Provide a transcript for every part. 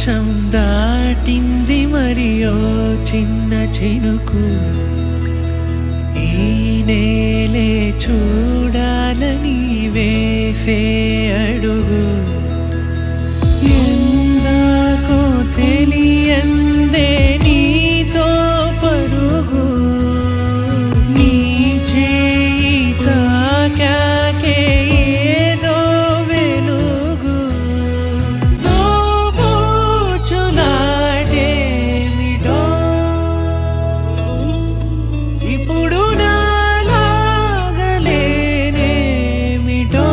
ఆకాశం దాటింది మరియో చిన్న చినుకు ఈ నేలే చూడాలని వేసే అడుగు ఎందాకో తెలియందే నీతో పరుగు నీ చేయి తాకాకే ఏదో వెలుగు దోబూచులాడేమిటో ఇప్పుడు నాలాగలేనేమిటో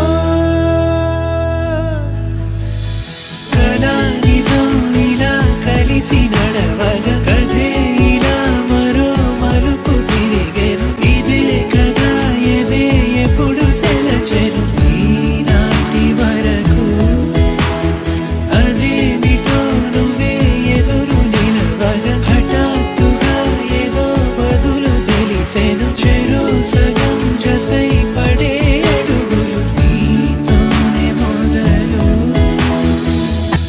కలా నిజం ఇలా కలిసి నడవగా కథే ఇలా మరో మలుపు తిరిగెను ఇదే కదా ఎదే ఎప్పుడు తెలచెను ఈనాటి వరకు అదేమిటో నువ్వే ఎదురు నిలవగా హఠాత్తుగా ఏదో బదులు తెలిసెను చెరో సగం జతై పడే అడుగులు నీతోనే మొదలు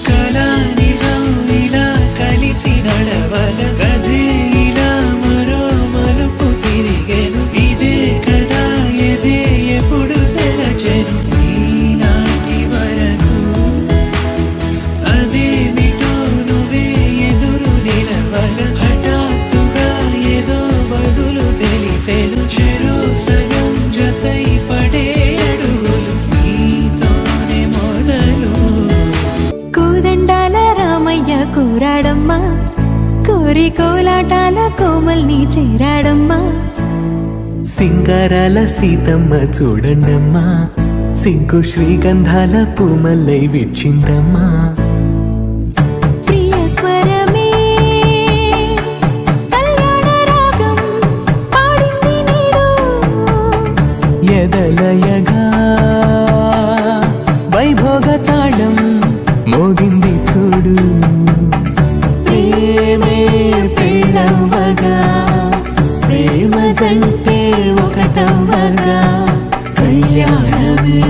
కలా నిజం ఇలా కలిసి నడవగా కథే ఇలా మరో మలుపు తిరిగెను ఇదే కదా ఎదే ఎప్పుడు తెలచెను ఈనాటి వరకు అదేమిటో నువ్వే ఎదురు నిలవగా హఠాత్తుగా ఏదో బదులు తెలిసెను చెరో సగం జతై పడే అడుగులు నీతోనే మొదలు కోదండాల రామయ్య కూరాడమ్మా కోరి కోలాటాల కోమల్ని చేరాడమ్మా సింగారాల సీతమ్మ చూడండమ్మా సిగ్గు శ్రీగంధాల పూమల్లై విచ్చిందమ్మా ప్రియ స్వరమే కళ్యాణ రాగం పాడింది నీడు ఎదలయగా వైభోగ తాళం మోగింది చూడు ప్రేమే ప్రేమవగా ప్రేమ జంటే ఒకటవ్వగా కళ్యాణమే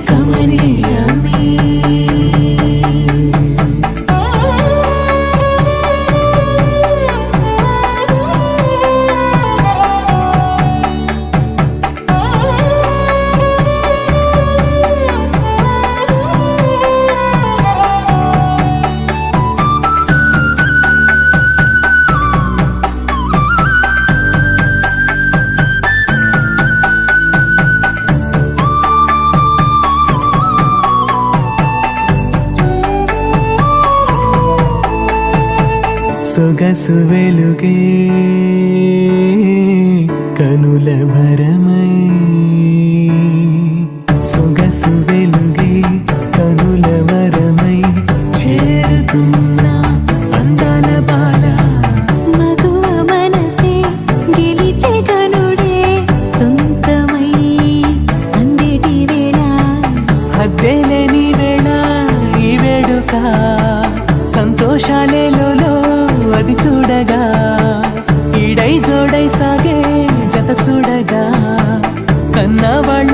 కమనీయమే సొగసు వెలుగే కనుల భరమై సొగసు వెలుగే కనుల వరమై చేరుతున్న అందాల బాల మగువ మనసే గెలిచే కనుడే సొంతమై అందేటి వేళ హద్దేలేని వేళ ఈ వేడుక సంతోషాలేలో అది చూడగా ఈడై జోడై సాగే జత చూడగా కన్నా వాళ్ళ